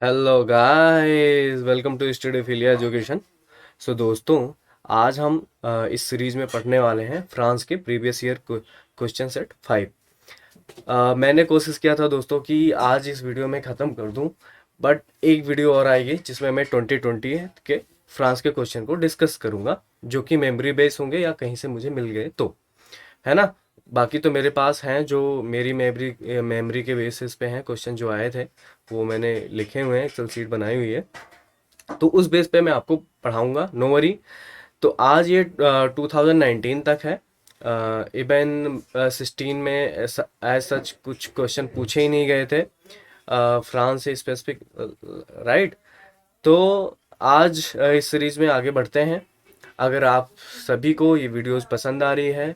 Hello guys, welcome to Study Philia Education. So दोस्तों, आज हम इस सीरीज में पढ़ने वाले हैं फ्रांस के प्रीवियस ईयर क्वेश्चन सेट 5। मैंने कोशिश किया था दोस्तों कि आज इस वीडियो में ख़त्म कर दूं, बट एक वीडियो और आएगी जिसमें मैं 2020 के फ्रांस के क्वेश्चन को डिस्कस करूंगा, जो कि मेमोरी बेस होंगे या कहीं से मुझे मिल गए तो, है ना। बाकी तो मेरे पास हैं जो मेरी मेमोरी मेमोरी के बेसिस पे हैं क्वेश्चन जो आए थे, वो मैंने लिखे हुए हैं, एक्सेल शीट बनाई हुई है, तो उस बेस पे मैं आपको पढ़ाऊंगा, नो वरी। तो आज ये 2019 तक है। इवन 16 में एज सच कुछ क्वेश्चन पूछे ही नहीं गए थे फ्रांस से स्पेसिफिक, राइट। तो आज इस सीरीज में आगे बढ़ते हैं। अगर आप सभी को ये वीडियोस पसंद आ रही है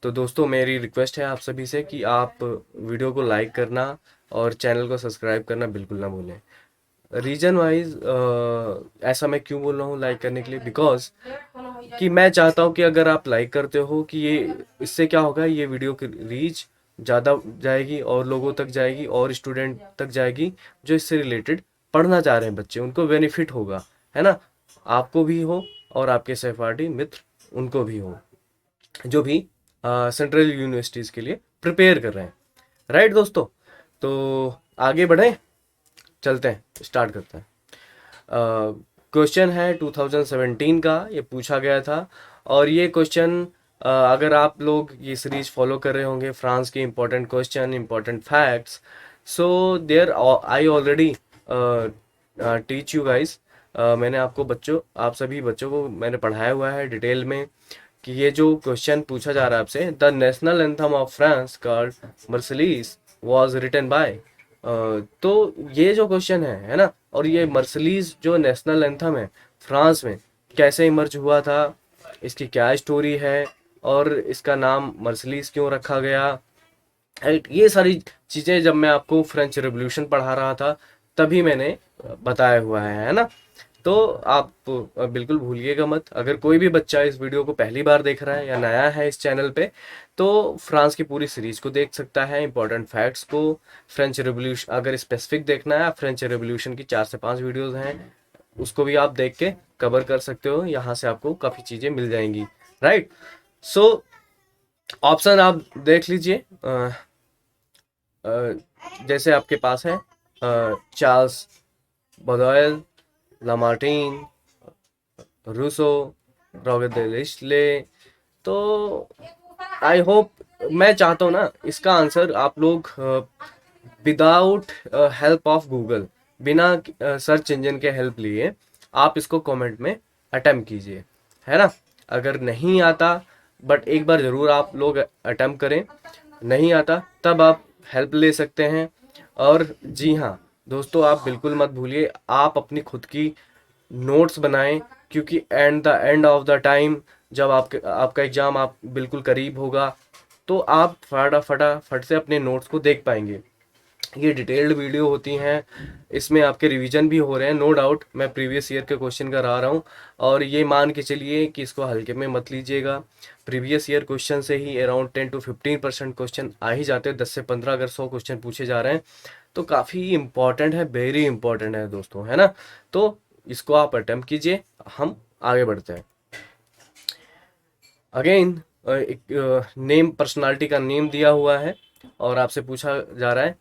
तो दोस्तों मेरी रिक्वेस्ट है आप सभी से कि आप वीडियो को लाइक करना और चैनल को सब्सक्राइब करना बिल्कुल ना भूलें। रीजन वाइज ऐसा मैं क्यों बोल रहा हूँ लाइक करने के लिए, बिकॉज कि मैं चाहता हूँ कि अगर आप लाइक करते हो कि ये इससे क्या होगा, ये वीडियो की रीच ज़्यादा जाएगी और लोगों तक जाएगी और स्टूडेंट तक जाएगी जो इससे रिलेटेड पढ़ना चाह रहे हैं, बच्चे, उनको बेनिफिट होगा, है ना। आपको भी हो और आपके सहपाठी मित्र उनको भी हो, जो भी सेंट्रल यूनिवर्सिटीज़ के लिए प्रिपेयर कर रहे हैं, राइट दोस्तों। तो आगे बढ़ें, चलते हैं, स्टार्ट करते हैं। क्वेश्चन है 2017 का, ये पूछा गया था। और ये क्वेश्चन अगर आप लोग ये सीरीज फॉलो कर रहे होंगे, फ्रांस के important question, important facts, so there I already teach you guys. मैंने आपको बच्चों, आप सभी बच्चों को मैंने पढ़ाया हुआ है डिटेल में कि ये जो क्वेश्चन पूछा जा रहा है आपसे, the national anthem of France called Mercedes was written by. तो ये जो क्वेश्चन है ना, और ये मर्सिडीज जो नेशनल एंथम है फ्रांस में, कैसे इमर्ज हुआ था, इसकी क्या स्टोरी है, और इसका नाम मर्सिडीज क्यों रखा गया, राइट। ये सारी चीजें जब मैं आपको फ्रेंच रेवोल्यूशन पढ़ा रहा था तभी मैंने बताया हुआ है ना। तो आप बिल्कुल भूलिएगा मत। अगर कोई भी बच्चा इस वीडियो को पहली बार देख रहा है या नया है इस चैनल पे, तो फ्रांस की पूरी सीरीज को देख सकता है, इंपॉर्टेंट फैक्ट्स को, फ्रेंच रेवोल्यूशन अगर स्पेसिफिक देखना है, फ्रेंच रेवोल्यूशन की 4 से 5 वीडियोस हैं, उसको भी आप देख के कवर कर सकते हो, यहाँ से आपको काफ़ी चीज़ें मिल जाएंगी, राइट। सो ऑप्शन आप देख लीजिए। जैसे आपके पास है चार्ल्स बॉडोएल, लामार्टीन, रूसो, रॉबर्ट दे लिस्ले। तो आई होप, मैं चाहता हूँ ना इसका आंसर आप लोग विदाउट हेल्प ऑफ गूगल, बिना सर्च इंजन के हेल्प लिए आप इसको कमेंट में अटेम्प्ट कीजिए, है ना। अगर नहीं आता, बट एक बार ज़रूर आप लोग अटेम्प्ट करें, नहीं आता तब आप हेल्प ले सकते हैं। और जी हाँ दोस्तों, आप बिल्कुल मत भूलिए, आप अपनी खुद की नोट्स बनाएं, क्योंकि एंड ऑफ द टाइम जब आपका एग्ज़ाम आप बिल्कुल करीब होगा, तो आप फटाफट से अपने नोट्स को देख पाएंगे। ये डिटेल्ड वीडियो होती हैं, इसमें आपके रिवीजन भी हो रहे हैं, नो डाउट। मैं प्रीवियस ईयर के क्वेश्चन करा रहा हूँ, और ये मान के चलिए कि इसको हल्के में मत लीजिएगा। प्रीवियस ईयर क्वेश्चन से ही अराउंड 10 to 15% क्वेश्चन आ ही जाते हैं, 10 से 15, अगर 100 क्वेश्चन पूछे जा रहे हैं तो काफ़ी इंपॉर्टेंट है, वेरी इंपॉर्टेंट है दोस्तों, है ना। तो इसको आप अटेम्प्ट कीजिए, हम आगे बढ़ते हैं। अगेन एक नेम, पर्सनालिटी का नेम दिया हुआ है और आपसे पूछा जा रहा है,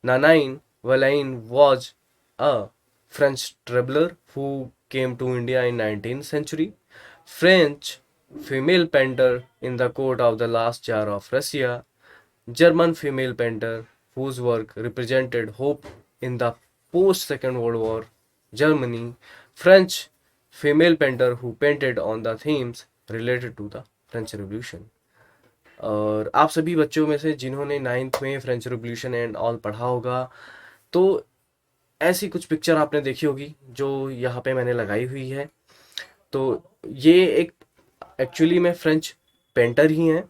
नानाइन valine was a French traveler who came to India in 19th century, French female painter in the court of the last Tsar of Russia, German female painter whose work represented hope in the post Second World War Germany, French female painter who painted on the themes related to the French Revolution। और आप सभी बच्चों में से जिन्होंने 9th में French revolution and all पढ़ा होगा, तो ऐसी कुछ पिक्चर आपने देखी होगी जो यहाँ पे मैंने लगाई हुई है। तो ये एक एक्चुअली में फ्रेंच पेंटर ही हैं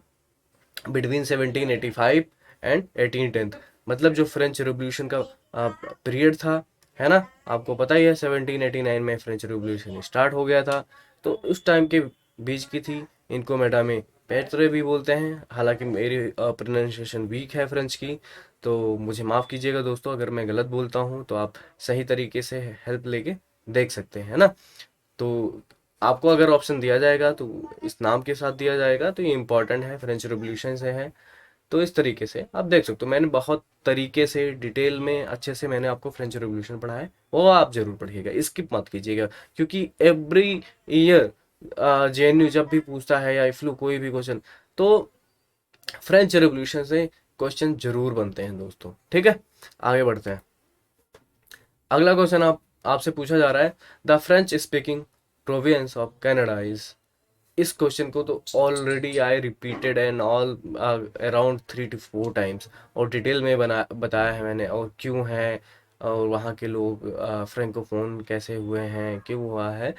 बिटवीन 1785 एंड 1810, मतलब जो फ्रेंच रिवॉल्यूशन का पीरियड था, है ना। आपको पता ही है 1789 में फ्रेंच रिवॉल्यूशन स्टार्ट हो गया था, तो उस टाइम के बीच की थी। इनको मैडम में पेट्रे भी बोलते हैं, हालांकि मेरी प्रोनाउंसिएशन वीक है फ्रेंच की, तो मुझे माफ़ कीजिएगा दोस्तों, अगर मैं गलत बोलता हूँ तो आप सही तरीके से हेल्प लेके देख सकते हैं, है ना। तो आपको अगर ऑप्शन दिया जाएगा तो इस नाम के साथ दिया जाएगा, तो ये इंपॉर्टेंट है, फ्रेंच रेवोल्यूशन से है। तो इस तरीके से आप देख सकते हो, मैंने बहुत तरीके से डिटेल में अच्छे से मैंने आपको फ्रेंच रेवोल्यूशन पढ़ाया है, वो आप जरूर पढ़िएगा, स्किप मत कीजिएगा। क्योंकि एवरी ईयर जेएनयू जब भी पूछता है या इफ्लू कोई भी क्वेश्चन, तो फ्रेंच रेवोल्यूशन से क्वेश्चन जरूर बनते हैं दोस्तों। ठीक है, आगे बढ़ते हैं। अगला क्वेश्चन आपसे पूछा जा रहा है, the French speaking province of Canada is. इस क्वेश्चन को तो already I repeated and all around 3 to 4 times, और डिटेल में बताया है मैंने, और क्यों है, और वहाँ के लोग फ्रेंकोफोन कैसे हुए हैं, क्यों हुआ है।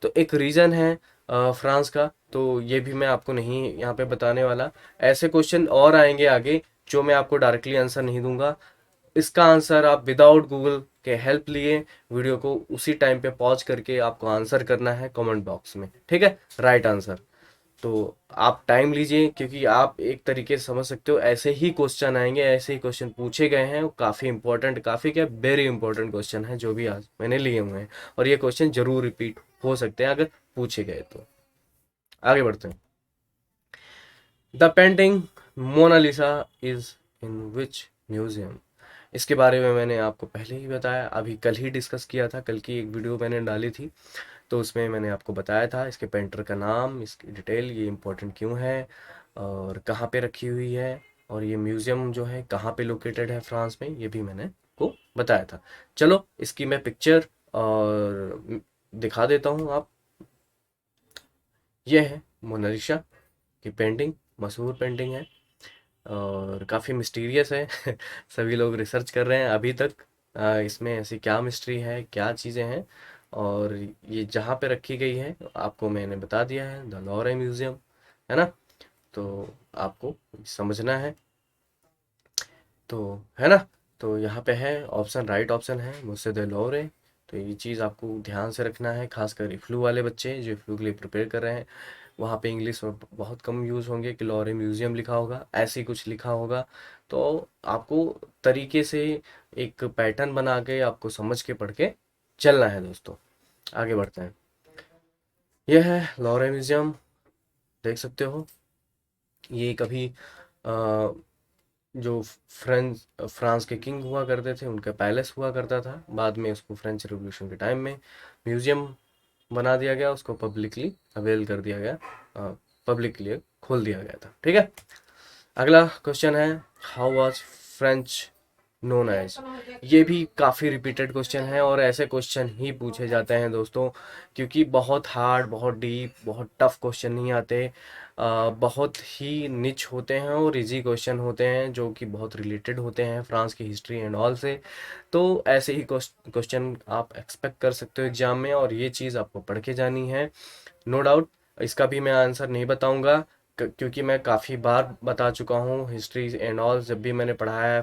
तो एक रीज़न है फ्रांस का, तो ये भी मैं आपको नहीं यहाँ पे बताने वाला। ऐसे क्वेश्चन और आएंगे आगे जो मैं आपको डायरेक्टली आंसर नहीं दूंगा। इसका आंसर आप विदाउट गूगल के हेल्प लिए वीडियो को उसी टाइम पे पॉज करके आपको आंसर करना है कमेंट बॉक्स में, ठीक है, राइट आंसर। तो आप टाइम लीजिए, क्योंकि आप एक तरीके से समझ सकते हो ऐसे ही क्वेश्चन आएंगे, ऐसे ही क्वेश्चन पूछे गए हैं, काफ़ी इंपॉर्टेंट, काफ़ी क्या, वेरी इंपॉर्टेंट क्वेश्चन है जो भी आज मैंने लिए हुए हैं, और ये क्वेश्चन जरूर रिपीट हो सकते हैं अगर पूछे गए तो। आगे बढ़ते हैं। The painting Mona Lisa is in which museum. इसके बारे में मैंने आपको पहले ही बताया, अभी कल ही डिस्कस किया था, कल की एक वीडियो मैंने डाली थी, तो उसमें मैंने आपको बताया था इसके पेंटर का नाम, इसकी डिटेल, ये इम्पोर्टेंट क्यों है और कहाँ पे रखी हुई है, और ये म्यूज़ियम जो है कहाँ पे लोकेटेड है फ्रांस में, ये भी मैंने को बताया था। चलो इसकी मैं पिक्चर और दिखा देता हूँ आप। ये है मोनालिसा की पेंटिंग, मशहूर पेंटिंग है और काफ़ी मिस्टीरियस है सभी लोग रिसर्च कर रहे हैं अभी तक इसमें ऐसी क्या मिस्ट्री है, क्या चीज़ें हैं, और ये जहाँ पे रखी गई है आपको मैंने बता दिया है, द लॉरे म्यूज़ियम, है ना। तो आपको समझना है, तो है ना। तो यहाँ पे है ऑप्शन, राइट ऑप्शन है मुझसे द लॉरे। तो ये चीज़ आपको ध्यान से रखना है, खासकर फ्लू वाले बच्चे जो फ्लू के लिए प्रिपेयर कर रहे हैं। वहाँ पे इंग्लिश में बहुत कम यूज़ होंगे कि लॉरे म्यूज़ियम लिखा होगा, ऐसे ही कुछ लिखा होगा। तो आपको तरीके से एक पैटर्न बना के आपको समझ के पढ़ के चलना है दोस्तों। आगे बढ़ते हैं। यह है लॉरे म्यूज़ियम, देख सकते हो। ये कभी अ, जो फ्रांस के किंग हुआ करते थे उनका पैलेस हुआ करता था, बाद में उसको फ्रेंच रिवॉल्यूशन के टाइम में म्यूज़ियम बना दिया गया, उसको पब्लिकली अवेल कर दिया गया, पब्लिक के लिए खोल दिया गया था। ठीक है, अगला क्वेश्चन है, how was French known as. ये भी काफ़ी रिपीटेड क्वेश्चन है, और ऐसे क्वेश्चन ही पूछे जाते हैं दोस्तों, क्योंकि बहुत हार्ड, बहुत डीप, बहुत टफ क्वेश्चन नहीं आते, बहुत ही निच होते हैं और इजी क्वेश्चन होते हैं जो कि बहुत रिलेटेड होते हैं फ्रांस की हिस्ट्री एंड ऑल से। तो ऐसे ही क्वेश्चन आप एक्सपेक्ट कर सकते हो एग्जाम में, और ये चीज़ आपको पढ़ के जानी है, नो डाउट। इसका भी मैं आंसर नहीं बताऊंगा, क्योंकि मैं काफ़ी बार बता चुका हूँ हिस्ट्री एंड ऑल, जब भी मैंने पढ़ाया है,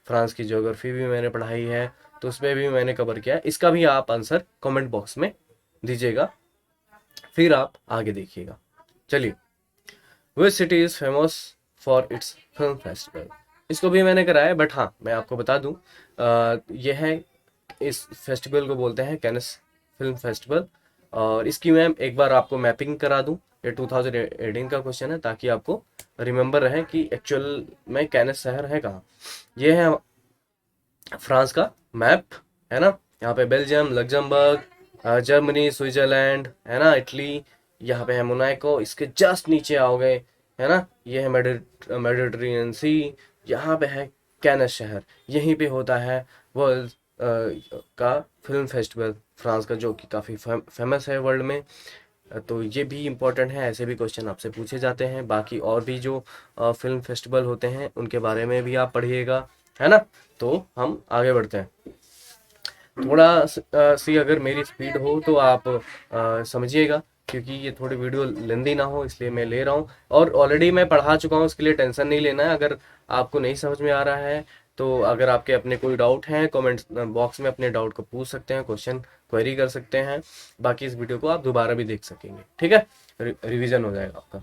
फ्रांस की ज्योग्राफी भी मैंने पढ़ाई है, तो उसमें भी मैंने कवर किया है। इसका भी आप आंसर कमेंट बॉक्स में दीजिएगा, फिर आप आगे देखिएगा। चलिए, which city is famous for its film festival. इसको भी मैंने कराया है, बट हाँ मैं आपको बता दूँ, यह है, इस फेस्टिवल को बोलते हैं कैनस फिल्म फेस्टिवल। और इसकी मैं एक बार आपको मैपिंग करा दूं, ये 2018 का क्वेश्चन है, ताकि आपको रिमेंबर रहे कि एक्चुअल में कैनस शहर है कहाँ। ये है फ्रांस का मैप, है ना। यहाँ पे बेल्जियम, लग्जमबर्ग, जर्मनी, स्विट्जरलैंड, है ना, इटली, यहाँ पे है मोनाको, इसके जस्ट नीचे आओगे, है ना, ये है मेडिटेरेनियन सी, यहाँ पे है कैनस शहर, यहीं पे होता है वर्ल्ड का फिल्म फेस्टिवल फ्रांस का, जो कि काफ़ी फेमस है वर्ल्ड में। तो ये भी इम्पोर्टेंट है, ऐसे भी क्वेश्चन आपसे पूछे जाते हैं। बाकी और भी जो फिल्म फेस्टिवल होते हैं उनके बारे में भी आप पढ़िएगा, है ना। तो हम आगे बढ़ते हैं। थोड़ा सी अगर मेरी स्पीड हो तो आप समझिएगा, क्योंकि ये थोड़ी वीडियो लेंदी ना हो इसलिए मैं ले रहा हूँ, और ऑलरेडी मैं पढ़ा चुका हूँ, इसके लिए टेंशन नहीं लेना है। अगर आपको नहीं समझ में आ रहा है, तो अगर आपके अपने कोई डाउट हैं कमेंट बॉक्स में अपने डाउट को पूछ सकते हैं, क्वेश्चन क्वेरी कर सकते हैं। बाकी इस वीडियो को आप दोबारा भी देख सकेंगे, ठीक है, रिवीजन हो जाएगा आपका।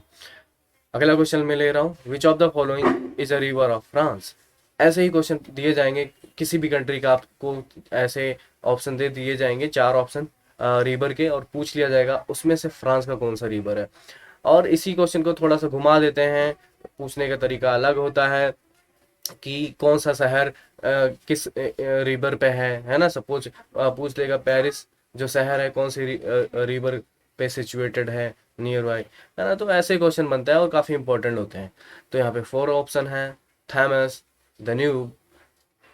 अगला क्वेश्चन मैं ले रहा हूँ, विच of the following is a river of France. ऐसे ही क्वेश्चन दिए जाएंगे, किसी भी कंट्री का आपको ऐसे ऑप्शन दे दिए जाएंगे, 4 ऑप्शन रिवर के, और पूछ लिया जाएगा उसमें से फ्रांस का कौन सा रिवर है। और इसी क्वेश्चन को थोड़ा सा घुमा देते हैं, पूछने का तरीका अलग होता है कि कौन सा शहर किस रिवर पे है ना। सपोज पूछ लेगा पेरिस जो शहर है कौन सी रिवर पे सिचुएटेड है नियर बाय, है ना। तो ऐसे क्वेश्चन बनता है और काफ़ी इंपॉर्टेंट होते हैं। तो यहाँ पे 4 ऑप्शन है, thymus, danube,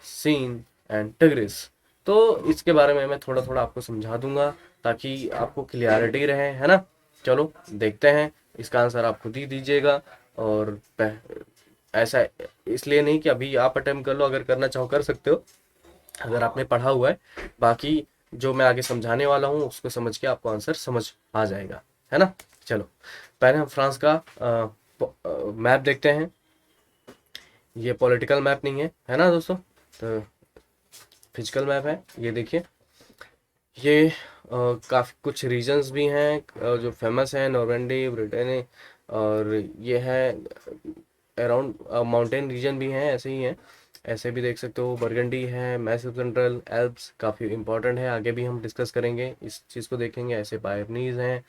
scene and tigris. तो इसके बारे में मैं थोड़ा थोड़ा आपको समझा दूंगा ताकि आपको क्लियरिटी रहे, है ना। चलो देखते हैं, इसका आंसर आप खुद ही दीजिएगा। और ऐसा इसलिए नहीं कि अभी आप अटेम्प्ट कर लो, अगर करना चाहो कर सकते हो अगर आपने पढ़ा हुआ है। बाकी जो मैं आगे समझाने वाला हूँ उसको समझ के आपको आंसर समझ आ जाएगा, है ना। चलो पहले हम फ्रांस का मैप देखते हैं। ये पॉलिटिकल मैप नहीं है ना दोस्तों, तो फिजिकल मैप है। ये देखिए, ये काफ़ी कुछ रीजन्स भी हैं जो फेमस हैं, नॉर्मंडी, ब्रिटेन, और ये है अराउंड माउंटेन रीजन भी हैं, ऐसे ही हैं। ऐसे भी देख सकते हो, बर्गंडी है, मैसिव सेंट्रल एल्प्स काफ़ी इंपॉर्टेंट है, आगे भी हम डिस्कस करेंगे इस चीज़ को देखेंगे। ऐसे पायरनीज हैं।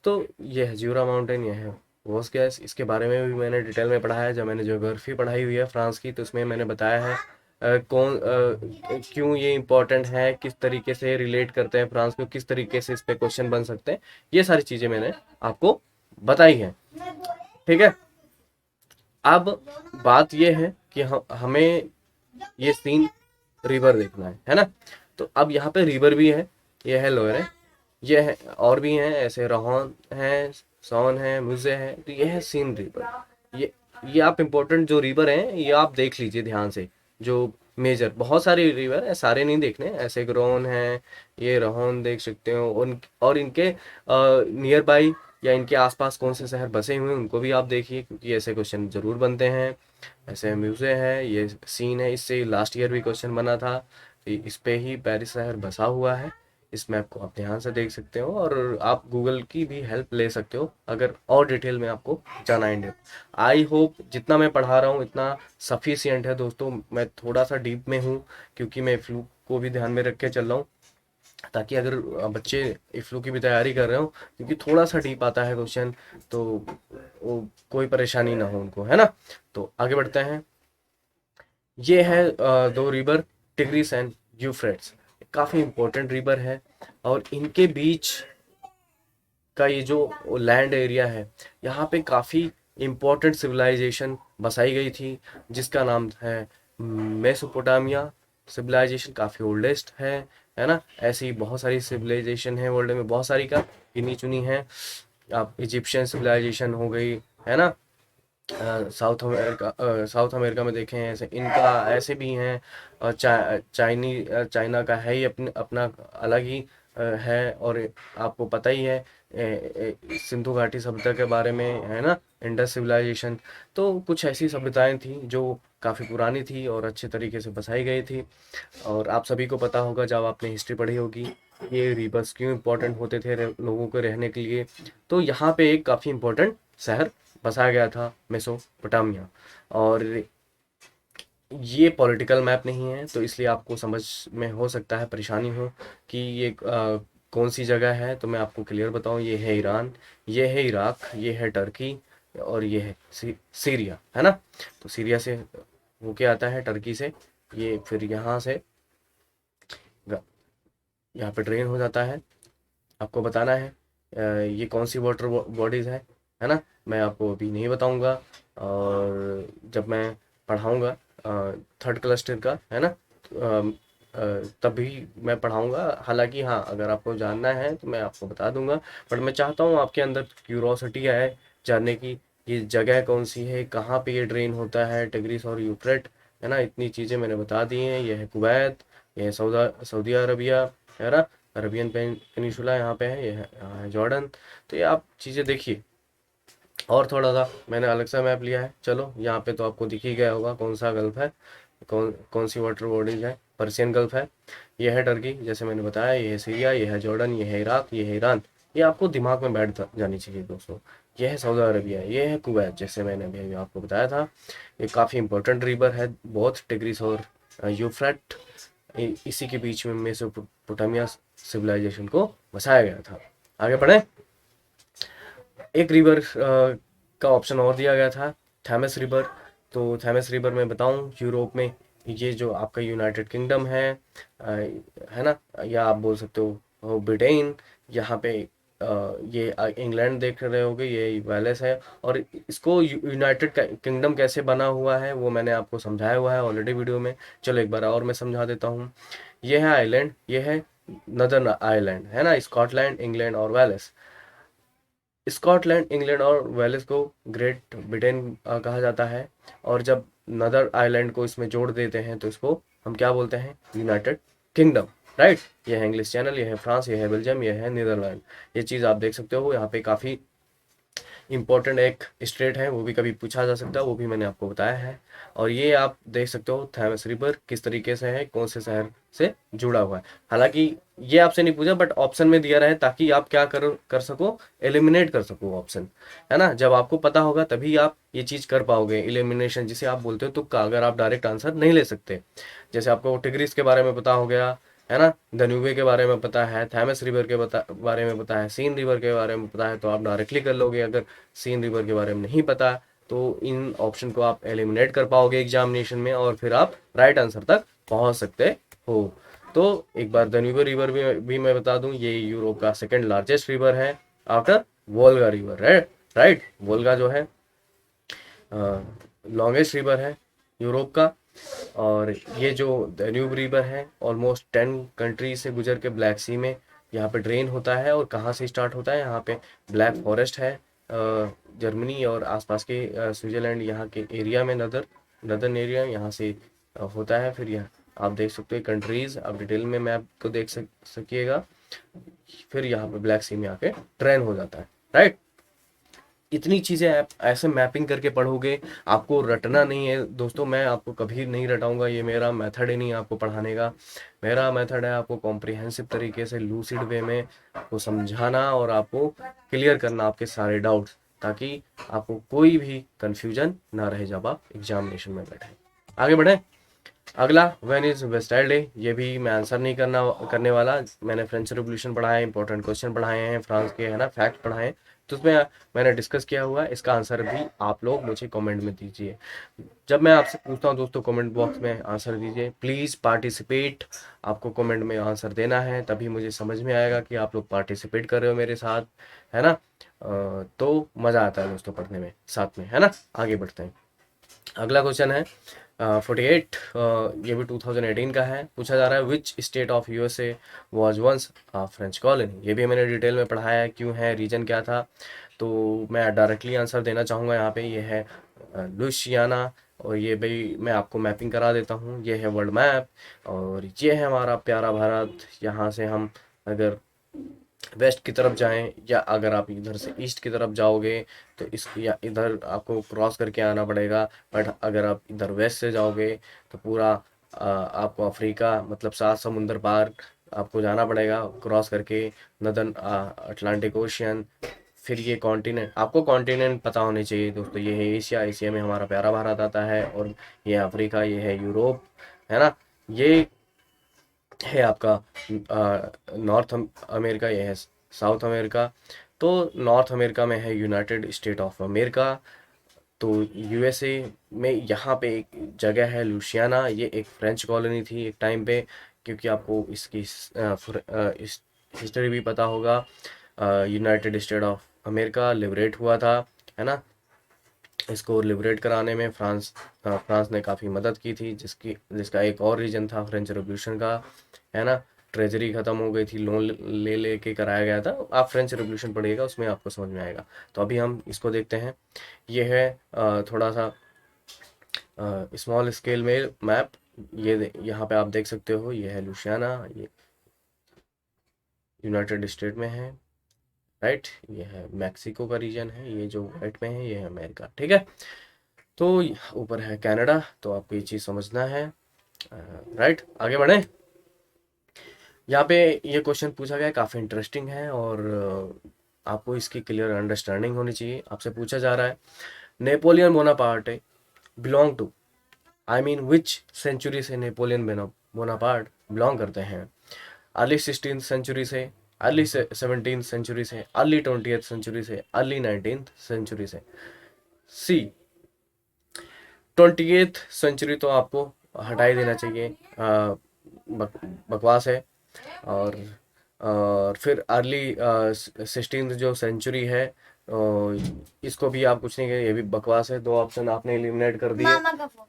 तो ये है ज्यूरा माउंटेन, ये है वोस गैस। इसके बारे में भी मैंने डिटेल में पढ़ा है, जब मैंने ज्योग्राफी पढ़ाई हुई है फ्रांस की, तो उसमें मैंने बताया है क्यों ये इम्पोर्टेंट है, किस तरीके से रिलेट करते हैं फ्रांस को, किस तरीके से इस पे क्वेश्चन बन सकते हैं। ये सारी चीज़ें मैंने आपको बताई हैं, ठीक है। अब बात ये है कि हमें ये सीन रिवर देखना है ना। तो अब यहाँ पे रिवर भी है, ये है लोअर है, ये है और भी हैं ऐसे, रोहन है, सॉन है, मुजे है। तो ये है सीन रिवर। ये आप इम्पोर्टेंट जो रिवर हैं ये आप देख लीजिए ध्यान से। जो मेजर बहुत सारे रिवर है, सारे नहीं देखने, ऐसे ग्रोन है, ये रोहन देख सकते हो उन, और इनके नियर बाई या इनके आसपास कौन से शहर बसे हुए हैं उनको भी आप देखिए, क्योंकि ऐसे क्वेश्चन जरूर बनते हैं। ऐसे म्यूजे है, ये सीन है, इससे लास्ट ईयर भी क्वेश्चन बना था। इस पे ही पेरिस शहर बसा हुआ है। इस मैप को आप ध्यान से देख सकते हो, और आप गूगल की भी हेल्प ले सकते हो अगर और डिटेल में आपको जाना है। आई होप जितना मैं पढ़ा रहा हूँ इतना सफिशियंट है दोस्तों। मैं थोड़ा सा डीप में हूँ क्योंकि मैं फ्लू को भी ध्यान में रख के चल रहा हूँ, ताकि अगर बच्चे इफ्लू की भी तैयारी कर रहे हो, क्योंकि थोड़ा सा डीप आता है क्वेश्चन, तो वो कोई परेशानी ना हो उनको, है ना। तो आगे बढ़ते हैं। ये है दो रिवर, टिग्रिस एंड यूफ्रेट्स। काफ़ी इंपॉर्टेंट रिवर है, और इनके बीच का ये जो लैंड एरिया है, यहाँ पे काफ़ी इंपॉर्टेंट सिविलाइजेशन बसाई गई थी, जिसका नाम है मेसोपोटामिया सिविलाइजेशन। काफ़ी ओल्डेस्ट है ना। ऐसी बहुत सारी सिविलाइजेशन है वर्ल्ड में, बहुत सारी का गिनी चुनी है। आप इजिप्शियन सिविलाइजेशन हो गई, है ना। साउथ अमेरिका में देखें ऐसे इनका ऐसे भी हैं। चाइना का है ही अपना अलग ही है। और आपको पता ही है सिंधु घाटी सभ्यता के बारे में, है ना, इंडस सिविलाइजेशन। तो कुछ ऐसी सभ्यताएं थी जो काफ़ी पुरानी थी और अच्छे तरीके से बसाई गई थी। और आप सभी को पता होगा जब आपने हिस्ट्री पढ़ी होगी, ये रिवर्स क्यों इम्पोर्टेंट होते थे लोगों को रहने के लिए। तो यहाँ पे एक काफ़ी इम्पोर्टेंट शहर बसाया गया था, मेसोपोटामिया। और ये पॉलिटिकल मैप नहीं है, तो इसलिए आपको समझ में हो सकता है परेशानी हो कि ये कौन सी जगह है। तो मैं आपको क्लियर बताऊं, ये है ईरान, ये है इराक, ये है टर्की, और ये है सीरिया, है ना। तो सीरिया से होके आता है टर्की से, ये फिर यहाँ से यहाँ पे ड्रेन हो जाता है। आपको बताना है ये कौन सी वाटर बॉडीज है ना। मैं आपको अभी नहीं बताऊंगा, और जब मैं पढ़ाऊंगा थर्ड क्लस्टर का, है ना, तभी मैं पढ़ाऊंगा। हालांकि हाँ, अगर आपको जानना है तो मैं आपको बता दूंगा, बट मैं चाहता हूँ आपके अंदर क्यूरोसिटी आए जानने की, ये जगह कौन सी है, कहाँ पे ये ड्रेन होता है, टिग्रिस और यूफ्रेट, है ना। इतनी चीज़ें मैंने बता दी हैं। यह है कुवैत, यह है सऊदी अरबिया, है ना। अरबियन पेनिनसुला यहाँ पे है, ये है यहाँ है जॉर्डन। तो ये आप चीज़ें देखिए। और थोड़ा सा मैंने अलग सा मैप लिया है। चलो यहाँ पे तो आपको दिख ही गया होगा कौन सा गल्फ है, कौन कौन सी वाटर बॉडीज है। पर्सियन गल्फ है, ये है टर्की जैसे मैंने बताया, ये है सीरिया, ये है जॉर्डन, ये है इराक, ये है ईरान, ये आपको दिमाग में बैठ जानी चाहिए दोस्तों। ये है सऊदी अरबिया, ये है कुवैत, जैसे मैंने अभी आपको बताया था। ये काफ़ी इंपॉर्टेंट रिवर है, बहुत टिग्रिस और यूफ्रेट, इसी के बीच में मेसोपोटामिया सिविलाइजेशन को बसाया गया था। आगे बढ़े। एक रिवर का ऑप्शन और दिया गया था, थैमस रिवर। तो थैमस रिवर में बताऊं, यूरोप में ये जो आपका यूनाइटेड किंगडम है ना, या आप बोल सकते हो ब्रिटेन, यहाँ पे ये इंग्लैंड देख रहे होगे, ये वेल्स है। और इसको यूनाइटेड किंगडम कैसे बना हुआ है वो मैंने आपको समझाया हुआ है ऑलरेडी वीडियो में। चलो एक बार और मैं समझा देता हूँ। ये है आइलैंड, ये है नदर्न आइलैंड, है ना, स्कॉटलैंड, इंग्लैंड और वेल्स। स्कॉटलैंड, इंग्लैंड और वेल्स को ग्रेट ब्रिटेन कहा जाता है। और जब नदर आइलैंड को इसमें जोड़ देते हैं तो इसको हम क्या बोलते हैं, यूनाइटेड किंगडम। राइट। ये है इंग्लिश चैनल, ये है फ्रांस, ये है बेल्जियम, ये है नीदरलैंड। ये चीज़ आप देख सकते हो यहाँ पे। काफ़ी इंपॉर्टेंट एक स्टेट है, वो भी कभी पूछा जा सकता है, वो भी मैंने आपको बताया है। और ये आप देख सकते हो थैमस रिवर किस तरीके से है, कौन से शहर से जुड़ा हुआ है। हालांकि ये आपसे नहीं पूछा, बट ऑप्शन में दिया रहे ताकि आप क्या कर सको, एलिमिनेट कर सको ऑप्शन, है ना। जब आपको पता होगा तभी आप ये चीज़ कर पाओगे, एलिमिनेशन जिसे आप बोलते हो तुक्का, अगर आप डायरेक्ट आंसर नहीं ले सकते। जैसे आपको टिग्रिस के बारे में पता हो गया, है ना, दन्यूबे के बारे में पता है, थैमस रिवर के बारे में पता है, सीन रिवर के बारे में पता है, तो आप डायरेक्टली कर लोगे। अगर सीन रिवर के बारे में नहीं पता तो इन ऑप्शन को आप एलिमिनेट कर पाओगे एग्जामिनेशन में, और फिर आप राइट आंसर तक पहुंच सकते हो। तो एक बार दन्यूबे रिवर भी मैं बता दूं, ये यूरोप का सेकंड लार्जेस्ट रिवर है आफ्टर वोल्गा रिवर है। राइट। वोल्गा जो है लॉन्गेस्ट रिवर है यूरोप का। और ये जो danube रिवर है ऑलमोस्ट 10 कंट्री से गुजर के ब्लैक सी में यहाँ पे ड्रेन होता है। और कहाँ से स्टार्ट होता है, यहाँ पे ब्लैक फॉरेस्ट है, जर्मनी और आसपास के स्विट्जरलैंड यहाँ के एरिया में, नदर्न एरिया यहाँ से होता है। फिर यहाँ आप देख सकते हो कंट्रीज, आप डिटेल में मैप को देख सकिएगा। फिर यहाँ पे ब्लैक सी में आके ड्रेन हो जाता है। राइट। इतनी चीज़ें आप ऐसे मैपिंग करके पढ़ोगे, आपको रटना नहीं है दोस्तों। मैं आपको कभी नहीं रटाऊंगा, ये मेरा मेथड ही नहीं है आपको पढ़ाने का। मेरा मेथड है आपको कॉम्प्रिहेंसिव तरीके से, लूसिड वे में आपको समझाना और आपको क्लियर करना आपके सारे डाउट्स, ताकि आपको कोई भी कंफ्यूजन ना रहे जब आप एग्जामिनेशन में बैठे। आगे बढ़े। अगला, व्हेन इज वेस्टाइल डे, ये भी मैं आंसर नहीं करने वाला। मैंने फ्रेंच रेवोल्यूशन पढ़ा है, इंपॉर्टेंट क्वेश्चन पढ़ाए हैं फ्रांस के, है ना, फैक्ट पढ़ाए हैं, तो उसमें मैंने डिस्कस किया हुआ है। इसका आंसर भी आप लोग मुझे कमेंट में दीजिए। जब मैं आपसे पूछता हूँ दोस्तों, कमेंट बॉक्स में आंसर दीजिए प्लीज़, पार्टिसिपेट। आपको कमेंट में आंसर देना है, तभी मुझे समझ में आएगा कि आप लोग पार्टिसिपेट कर रहे हो मेरे साथ, है ना। तो मज़ा आता है दोस्तों पढ़ने में साथ में, है ना। आगे बढ़ते हैं। अगला क्वेश्चन है 48, ये भी 2018 का है। पूछा जा रहा है which state of USA was once French colony. ये भी मैंने डिटेल में पढ़ाया है, क्यों है, रीजन क्या था। तो मैं डायरेक्टली आंसर देना चाहूँगा यहाँ पे। ये है लुइसियाना। और ये भाई मैं आपको मैपिंग करा देता हूँ, ये है वर्ल्ड मैप। और ये है हमारा प्यारा भारत। यहाँ से हम अगर वेस्ट की तरफ जाएं, या अगर आप इधर से ईस्ट की तरफ जाओगे तो इस या इधर आपको क्रॉस करके आना पड़ेगा। बट अगर आप इधर वेस्ट से जाओगे तो पूरा आपको अफ्रीका, मतलब 7 समुंदर पार आपको जाना पड़ेगा क्रॉस करके, नदन अटलांटिक ओशियन। फिर ये कॉन्टिनेंट, आपको कॉन्टिनेंट पता होने चाहिए दोस्तों। ये है एशिया, एशिया में हमारा प्यारा भारत आता है। और ये है अफ्रीका, ये है यूरोप, है ना। ये है आपका नॉर्थ अमेरिका, ये है साउथ अमेरिका। तो नॉर्थ अमेरिका में है यूनाइटेड स्टेट ऑफ अमेरिका। तो यूएसए में यहाँ पे एक जगह है लुसियाना, ये एक फ्रेंच कॉलोनी थी एक टाइम पे। क्योंकि आपको इसकी हिस्ट्री भी पता होगा। United state of America liberate हुआ था, है ना। इसको लिबरेट कराने में फ्रांस ने काफ़ी मदद की थी, जिसका एक और रीजन था फ्रेंच रेवोल्यूशन का, है ना। ट्रेजरी ख़त्म हो गई थी, लोन ले लेके कराया गया था। आप फ्रेंच रेवोल्यूशन पढ़िएगा, उसमें आपको समझ में आएगा। तो अभी हम इसको देखते हैं। ये है थोड़ा सा स्मॉल स्केल में मैप। यहाँ पे आप देख सकते हो, ये है लुसियाना, ये यूनाइटेड स्टेट में है। राइट। ये है मैक्सिको का रीजन है, ये जो वाइट में है ये है अमेरिका, ठीक है। तो ऊपर है कनाडा। तो आपको ये चीज़ समझना है। राइट। आगे बढ़े। यहाँ पे ये क्वेश्चन पूछा गया है, काफ़ी इंटरेस्टिंग है और आपको इसकी क्लियर अंडरस्टैंडिंग होनी चाहिए। आपसे पूछा जा रहा है Napoleon Bonaparte belong to, I mean which century से नेपोलियन बोनापार्ट बिलोंग करते हैं? अर्ली 16th सेंचुरी से, अर्ली 17th सेंचुरी से, अर्ली 20th सेंचुरी से, अर्ली 19th सेंचुरी से? सी 20th सेंचुरी तो आपको हटा ही देना चाहिए, बक, बकवास है। और फिर अर्ली 16th जो सेंचुरी है, इसको भी आप कुछ नहीं कहें, ये भी बकवास है। दो ऑप्शन आपने एलिमिनेट कर दिए। मामा का फोन।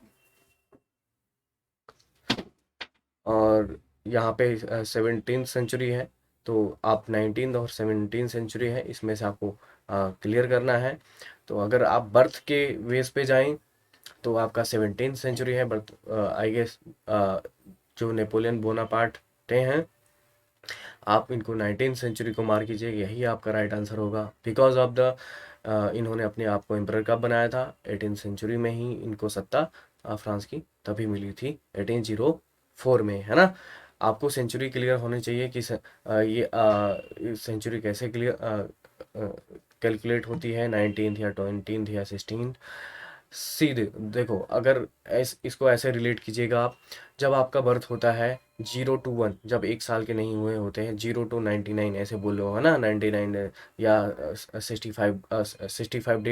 और यहाँ पे 17th सेंचुरी है, तो आप 19th और 17th सेंचुरी है, इसमें से आपको क्लियर करना है। तो अगर आप बर्थ के वेस पे जाएं तो आपका 17th सेंचुरी है बर्थ, आई गेस। जो नेपोलियन बोनापार्ट हैं, आप इनको 19th सेंचुरी को मार कीजिए, यही आपका राइट आंसर होगा। बिकॉज ऑफ द इन्होंने अपने आप को एम्परर कब बनाया था? 18th सेंचुरी में ही इनको सत्ता फ्रांस की तभी मिली थी, 1804 में, है ना। आपको सेंचुरी क्लियर होनी चाहिए कि ये सेंचुरी कैसे क्लियर कैलकुलेट होती है, 19th या 20th या 16th। सीधे देखो, अगर इसको ऐसे रिलेट कीजिएगा आप, जब आपका बर्थ होता है 0 to 1, जब 1 साल के नहीं हुए होते हैं, 0 to 99 ऐसे बोल लो, है ना, 99 या 65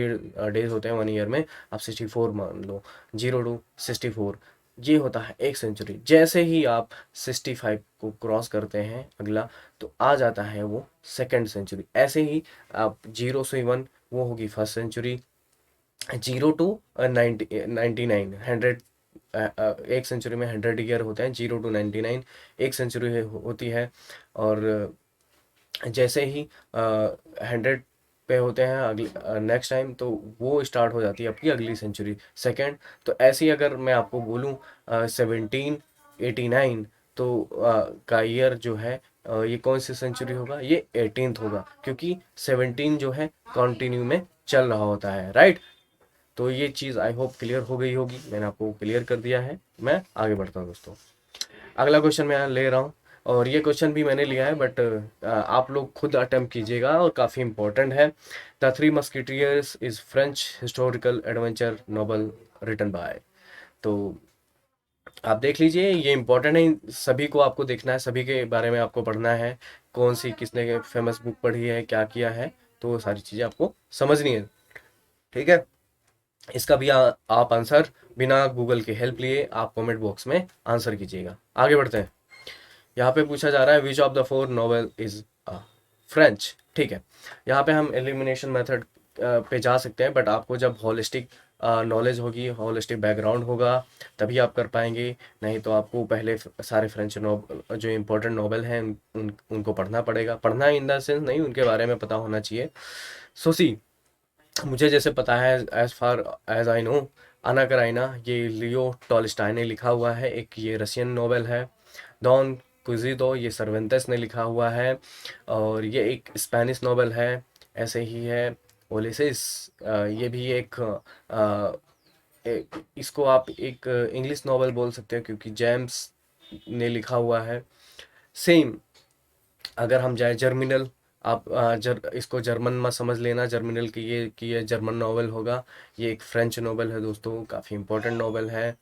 डेज होते हैं 1 ईयर में, आप 64 मान लो, 0 to 64, ये होता है एक सेंचुरी। जैसे ही आप 65 को क्रॉस करते हैं अगला, तो आ जाता है वो सेकेंड सेंचुरी। ऐसे ही आप 0 से 1, वो होगी फर्स्ट सेंचुरी। 0 to 99, 100, एक सेंचुरी में 100 ईयर होते हैं, 0 to 99 एक सेंचुरी होती है। और जैसे ही 100 पे होते हैं अगले नेक्स्ट टाइम, तो वो स्टार्ट हो जाती है आपकी अगली सेंचुरी, सेकेंड। तो ऐसे ही अगर मैं आपको बोलूँ 1789, तो का ईयर जो है, ये कौन सी सेंचुरी होगा? ये 18th होगा, क्योंकि 17 जो है कंटिन्यू में चल रहा होता है, राइट। तो ये चीज़ आई होप क्लियर हो गई होगी, मैंने आपको क्लियर कर दिया है। मैं आगे बढ़ता हूँ दोस्तों। अगला क्वेश्चन मैं यहाँ ले रहा हूँ, और ये क्वेश्चन भी मैंने लिया है, बट आप लोग खुद अटेम्प्ट कीजिएगा, और काफ़ी इंपॉर्टेंट है। The three musketeers is French historical adventure novel written by. तो आप देख लीजिए, ये इंपॉर्टेंट है, सभी को आपको देखना है, सभी के बारे में आपको पढ़ना है, कौन सी किसने फेमस बुक पढ़ी है, क्या किया है, तो वो सारी चीज़ें आपको समझनी है, ठीक है। इसका भी आप आंसर बिना गूगल के हेल्प लिए आप कमेंट बॉक्स में आंसर कीजिएगा। आगे बढ़ते हैं। यहाँ पे पूछा जा रहा है which of the four novel is French, ठीक है। यहाँ पे हम एलिमिनेशन मेथड पे जा सकते हैं, बट आपको जब होलिस्टिक नॉलेज होगी, होलिस्टिक बैकग्राउंड होगा, तभी आप कर पाएंगे। नहीं तो आपको पहले सारे फ्रेंच नॉवल जो इम्पोर्टेंट नॉवल हैं उनको पढ़ना पड़ेगा। पढ़ना इन द सेंस नहीं, उनके बारे में पता होना चाहिए। सो सी, मुझे जैसे पता है, as far as I know, Anna Karenina ये लियो टॉल्स्टाय ने लिखा हुआ है, एक ये रशियन नोवेल है। डॉन क्विजितो ये सर्वेंटेस ने लिखा हुआ है, और ये एक स्पेनिश नोवेल है। ऐसे ही है ओलिसिस, ये भी इसको आप एक इंग्लिश नोवेल बोल सकते हो, क्योंकि जेम्स ने लिखा हुआ है। सेम अगर हम जाए जर्मिनल, आप इसको जर्मन में समझ लेना, जर्मिनल की ये जर्मन नॉवल होगा। ये एक फ्रेंच नॉवल है दोस्तों, काफ़ी इम्पोर्टेंट नॉवल है।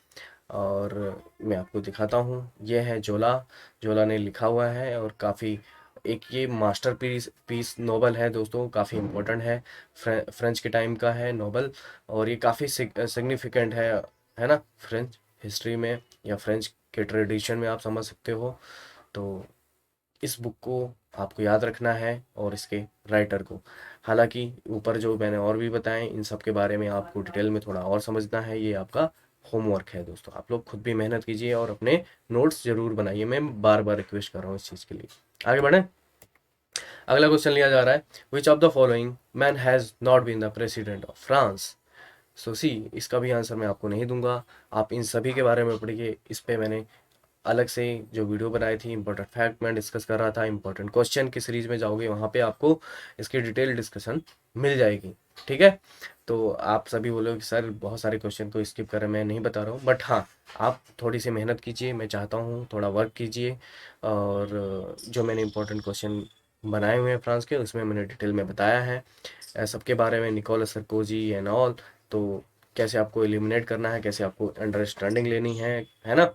और मैं आपको दिखाता हूँ, ये है जोला, जोला ने लिखा हुआ है, और काफ़ी एक ये मास्टर पीस नॉवल है दोस्तों, काफ़ी इम्पोर्टेंट है। फ्रेंच के टाइम का है नॉवल, और ये काफ़ी सिग्निफिकेंट है ना, फ्रेंच हिस्ट्री में या फ्रेंच के ट्रेडिशन में, आप समझ सकते हो। तो इस बुक को आपको याद रखना है, और इसके राइटर को। हालांकि ऊपर जो मैंने और भी बताएं, इन सब के बारे में आपको डिटेल में थोड़ा और समझना है, ये आपका होमवर्क है दोस्तों। आप लोग खुद भी मेहनत कीजिए और अपने नोट्स जरूर बनाइए, मैं बार बार रिक्वेस्ट कर रहा हूँ इस चीज़ के लिए। आगे बढ़ें। अगला क्वेश्चन लिया जा रहा है which of the following man has not been the president of France? So see, इसका भी आंसर मैं आपको नहीं दूंगा, आप इन सभी के बारे में पढ़िए। इस पे मैंने अलग से जो वीडियो बनाई थी, इंपॉर्टेंट फैक्ट मैं डिस्कस कर रहा था, इंपॉर्टेंट क्वेश्चन की सीरीज में जाओगे, वहाँ पे आपको इसकी डिटेल डिस्कशन मिल जाएगी। ठीक है। तो आप सभी बोलोगे कि सर बहुत सारे क्वेश्चन को स्किप करें, मैं नहीं बता रहा हूँ, बट हाँ आप थोड़ी सी मेहनत कीजिए, मैं चाहता हूँ थोड़ा वर्क कीजिए, और जो मैंने इंपॉर्टेंट क्वेश्चन बनाए हुए हैं फ्रांस के, उसमें मैंने डिटेल में बताया है सबके बारे में, निकोलस सरकोजी एंड ऑल। तो कैसे आपको एलिमिनेट करना है, कैसे आपको अंडरस्टैंडिंग लेनी है ना,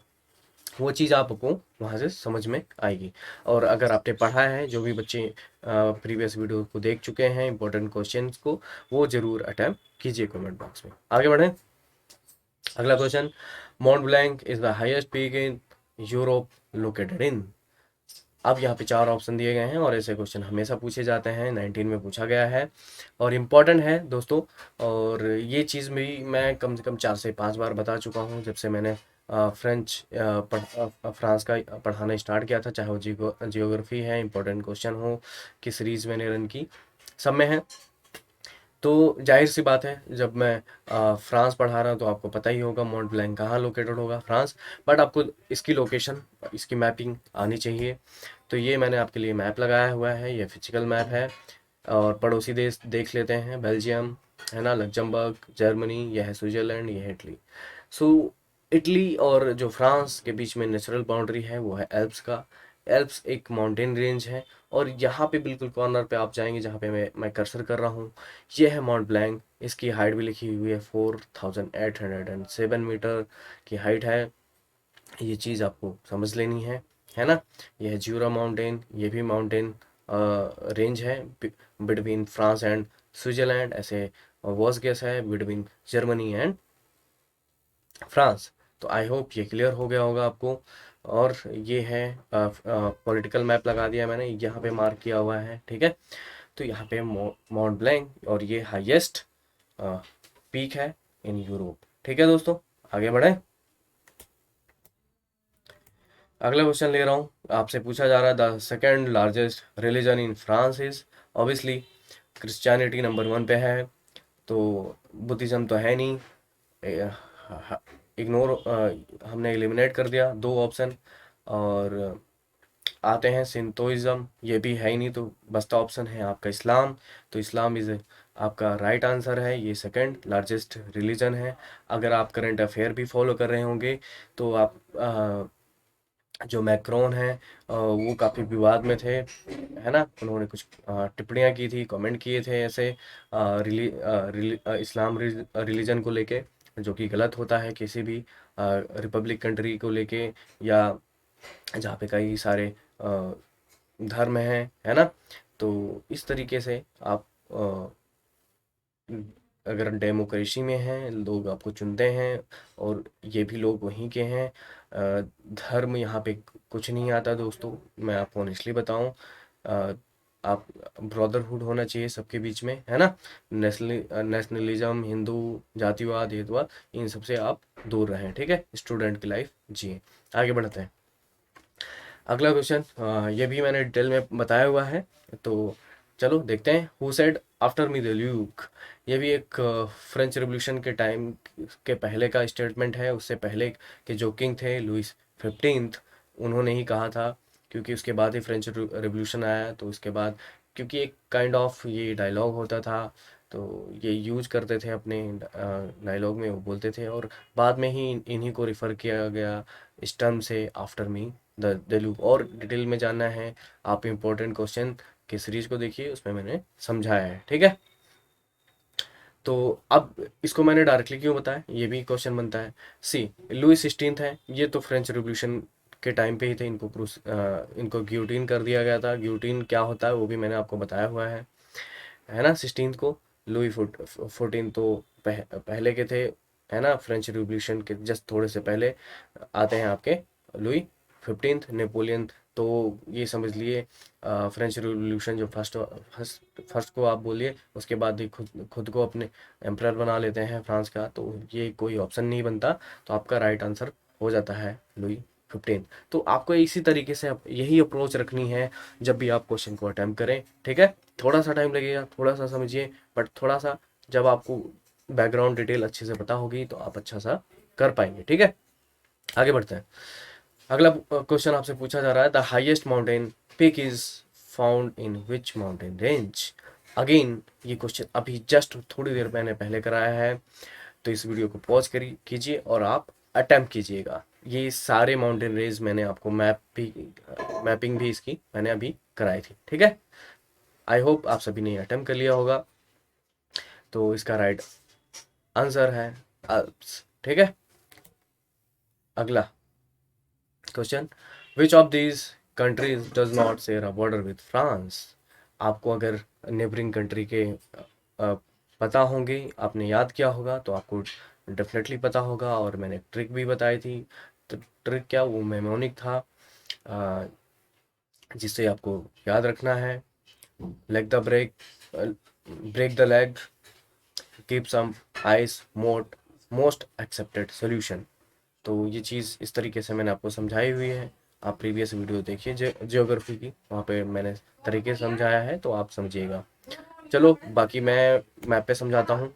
वो चीज़ आपको वहाँ से समझ में आएगी। और अगर आपने पढ़ा है, जो भी बच्चे प्रीवियस वीडियो को देख चुके हैं इंपॉर्टेंट क्वेश्चंस को, वो जरूर अटेम्प्ट कीजिए कमेंट बॉक्स में। आगे बढ़ें। अगला question, mount blank is the highest peak in Europe located in. अब यहाँ पे 4 ऑप्शन दिए गए हैं, और ऐसे क्वेश्चन हमेशा पूछे जाते हैं, 19 में पूछा गया है और इम्पॉर्टेंट है दोस्तों। और ये चीज़ भी मैं कम से कम 4 से 5 बार बता चुका हूँ, जब से मैंने फ्रांस का पढ़ाना स्टार्ट किया था, चाहे वो जियोग्राफी है, इम्पोर्टेंट क्वेश्चन हो, कि सीरीज़ मैंने रन की, सब में है। तो जाहिर सी बात है, जब मैं फ्रांस पढ़ा रहा हूँ तो आपको पता ही होगा माउंट ब्लैंक कहाँ लोकेटेड होगा, फ्रांस। बट आपको इसकी लोकेशन, इसकी मैपिंग आनी चाहिए। तो ये मैंने आपके लिए मैप लगाया हुआ है, ये फिजिकल मैप है। और पड़ोसी देश देख लेते हैं, बेल्जियम है ना, लग्जमबर्ग, जर्मनी, यह है स्विट्जरलैंड, यह है इटली। सो इटली और जो फ्रांस के बीच में नेचुरल बाउंड्री है वो है एल्प्स का। एल्प्स एक माउंटेन रेंज है, और यहाँ पे बिल्कुल कॉर्नर पे आप जाएंगे जहाँ पे मैं कर्सर कर रहा हूँ, ये है माउंट ब्लैंक। इसकी हाइट भी लिखी हुई है, 4807 मीटर की हाइट है। ये चीज़ आपको समझ लेनी है ना। यह है ज्यूरा माउंटेन, ये भी माउंटेन रेंज है बिटवीन फ्रांस एंड स्विट्जरलैंड। ऐसे वॉसगेस है बिटवीन जर्मनी एंड फ्रांस। तो आई होप ये क्लियर हो गया होगा आपको। और ये है पॉलिटिकल मैप लगा दिया मैंने, यहाँ पे मार्क किया हुआ है, ठीक है। तो यहाँ पे माउंट ब्लैंक, और ये हाईएस्ट पीक है इन यूरोप, ठीक है दोस्तों। आगे बढ़े। अगला क्वेश्चन ले रहा हूँ, आपसे पूछा जा रहा है the second largest religion in France is, obviously Christianity number 1 पे है। तो बुद्धिज्म तो है नहीं, इग्नोर, हमने एलिमिनेट कर दिया 2 ऑप्शन। और आते हैं सिंतोइज्म, ये भी है ही नहीं, तो बचता ऑप्शन है आपका इस्लाम। तो इस्लाम इज आपका राइट आंसर है, ये सेकंड लार्जेस्ट रिलीजन है। अगर आप करंट अफेयर भी फॉलो कर रहे होंगे तो आप जो मैक्रोन है वो काफ़ी विवाद में थे, है ना। उन्होंने कुछ टिप्पणियां की थी, कमेंट किए थे ऐसे इस्लाम रिलीजन को लेके, जो कि गलत होता है किसी भी रिपब्लिक कंट्री को लेके, या जहाँ पे कई सारे धर्म हैं, है ना। तो इस तरीके से आप अगर डेमोक्रेसी में हैं, लोग आपको चुनते हैं, और ये भी लोग वहीं के हैं, धर्म यहाँ पे कुछ नहीं आता दोस्तों, मैं आपको ऑनेस्टली बताऊं। आप ब्रदरहुड होना चाहिए सबके बीच में, है ना। नेशनलिज्म, हिंदू जातिवाद, हेतुवाद, इन सबसे आप दूर रहें, ठीक है। स्टूडेंट की लाइफ जिए। आगे बढ़ते हैं। अगला क्वेश्चन, ये भी मैंने डिटेल में बताया हुआ है, तो चलो देखते हैं। Who said after me the Luke, ये भी एक फ्रेंच रिवॉल्यूशन के टाइम के पहले का स्टेटमेंट है। उससे पहले के जो किंग थे, लुइस 15th, उन्होंने ही कहा था, क्योंकि उसके बाद ही फ्रेंच रिवॉल्यूशन आया। तो उसके बाद, क्योंकि एक काइंड ऑफ ये डायलॉग होता था, तो ये यूज करते थे अपने डायलॉग में, वो बोलते थे, और बाद में ही इन्हीं को रिफ़र किया गया इस टर्म से, आफ्टर मी द लूप। और डिटेल में जानना है, आप इम्पोर्टेंट क्वेश्चन की सीरीज को देखिए, उसमें मैंने समझाया है, ठीक है। तो अब इसको मैंने डायरेक्टली क्यों बताया, ये भी क्वेश्चन बनता है। सी, लुइस 16th है, ये तो फ्रेंच रिवॉल्यूशन के टाइम पे ही थे, इनको गियोटिन कर दिया गया था। गियोटिन क्या होता है वो भी मैंने आपको बताया हुआ है ना। 16th को लुई 14 तो पहले के थे, है ना, फ्रेंच रिवॉल्यूशन के जस्ट थोड़े से पहले आते हैं आपके लुई 15th, नेपोलियन। तो ये समझ लिए फ्रेंच रिवॉल्यूशन जो फर्स्ट फर्स्ट को आप बोलिए, उसके बाद ही खुद खुद को अपने एम्परर बना लेते हैं फ्रांस का, तो ये कोई ऑप्शन नहीं बनता। तो आपका राइट आंसर हो जाता है लुई 15। तो आपको इसी तरीके से यही अप्रोच रखनी है जब भी आप क्वेश्चन को अटेम्प्ट करें, ठीक है। थोड़ा सा टाइम लगेगा, थोड़ा सा समझिए, बट थोड़ा सा जब आपको बैकग्राउंड डिटेल अच्छे से पता होगी तो आप अच्छा सा कर पाएंगे, ठीक है। आगे बढ़ते हैं। अगला क्वेश्चन आपसे पूछा जा रहा है, the highest mountain peak is found in which mountain range. Again ये क्वेश्चन अभी जस्ट थोड़ी देर मैंने पहले कराया है, तो इस वीडियो को पॉज करी कीजिए और आप अटेम्प्ट कीजिएगा। ये सारे माउंटेन रेंज मैंने आपको मैपिंग भी इसकी मैंने अभी कराई थी, ठीक है। आई होप आप सभी ने अटेम्प्ट कर लिया होगा। तो इसका राइट आंसर है अल्प्स, ठीक है। अगला question, which of these countries does not share a border with France. आपको अगर नेबरिंग कंट्री के पता होंगे, आपने याद किया होगा, तो आपको डेफिनेटली पता होगा। और मैंने ट्रिक भी बताई थी, तो ट्रिक क्या, वो मेमोनिक था, अ, जिससे आपको याद रखना है। Leg the break, break the leg, keep some ice most accepted solution. तो ये चीज़ इस तरीके से मैंने आपको समझाई हुई है। आप प्रीवियस वीडियो देखिए जियोग्राफी की, वहाँ पे मैंने तरीके से समझाया है, तो आप समझिएगा। चलो बाकी मैं मैप पे समझाता हूँ।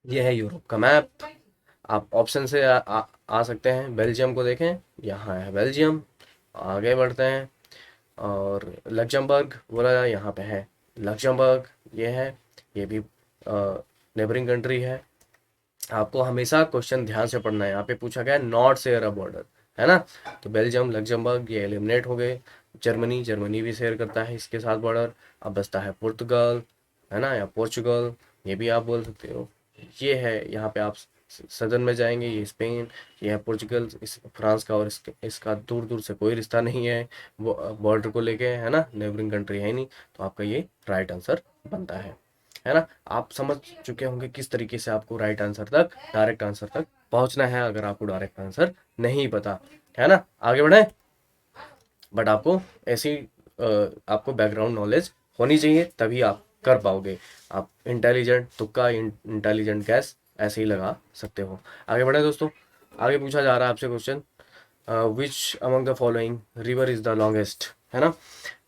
ये है यूरोप का मैप। आप ऑप्शन से आ सकते हैं। बेल्जियम को देखें, यहाँ है बेल्जियम। आगे बढ़ते हैं, और लग्जमबर्ग बोला जाए, यहाँ पे है लग्जमबर्ग। ये है, ये भी नेबरिंग कंट्री है। आपको हमेशा क्वेश्चन ध्यान से पढ़ना है। यहाँ पे पूछा गया नॉट शेयर अ बॉर्डर, है ना। तो बेल्जियम, लग्जमबर्ग ये एलिमिनेट हो गए। जर्मनी भी शेयर करता है इसके साथ बॉर्डर। अब बचता है पुर्तगाल, है ना, या पोर्चुगल, ये भी आप बोल सकते हो। ये है, यहाँ पे आप सदन में जाएंगे, ये स्पेन, ये है पोर्चुगल। इस फ्रांस का और इसका दूर दूर से कोई रिश्ता नहीं है वो बॉर्डर को लेके, है ना, नेबरिंग कंट्री है नहीं। तो आपका ये राइट आंसर बनता है ना। आप समझ चुके होंगे किस तरीके से आपको राइट आंसर तक, डायरेक्ट आंसर तक पहुंचना है, अगर आपको डायरेक्ट आंसर नहीं पता, है ना। आगे बढ़े, बट आपको ऐसी आपको बैकग्राउंड नॉलेज होनी चाहिए, तभी आप कर पाओगे। आप इंटेलिजेंट तुक्का, इंटेलिजेंट गैस ऐसे ही लगा सकते हो। आगे बढ़े दोस्तों। आगे पूछा जा रहा है आपसे question, which among the following river is the longest, है ना।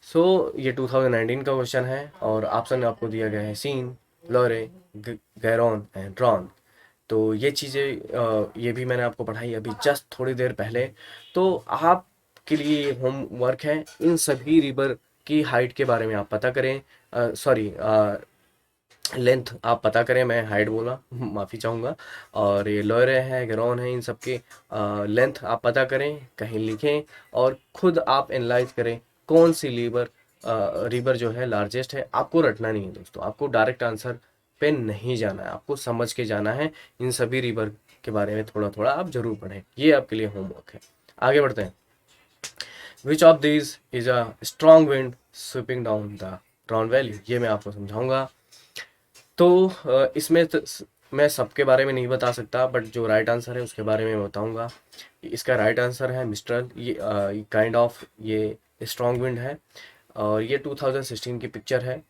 सो ये 2019 का क्वेश्चन है, और ऑप्शन आपको दिया गया है सीन, लोरे, गैरोन एंड रॉन। तो ये चीज़ें ये भी मैंने आपको पढ़ाई अभी जस्ट थोड़ी देर पहले। तो आपके लिए होमवर्क है, इन सभी रिवर की हाइट के बारे में आप पता करें, सॉरी लेंथ आप पता करें, मैं हाइट बोला, माफ़ी चाहूँगा। और ये लोरे है, गैरोन है, इन सब के लेंथ आप पता करें, कहीं लिखें, और खुद आप एनालाइज करें कौन सी रिवर जो है लार्जेस्ट है। आपको रटना नहीं है दोस्तों, आपको डायरेक्ट आंसर पे नहीं जाना है, आपको समझ के जाना है। इन सभी रिवर के बारे में थोड़ा थोड़ा आप जरूर पढ़ें, ये आपके लिए होमवर्क है। आगे बढ़ते हैं। Which of these is a strong wind sweeping down the Ron valley, ये मैं आपको समझाऊंगा। तो इसमें मैं सबके बारे में नहीं बता सकता, बट जो राइट आंसर है उसके बारे में बताऊंगा। इसका राइट आंसर है मिस्ट्रल। ये काइंड ऑफ ये स्ट्रॉन्ग विंड है, और ये 2016 की पिक्चर है।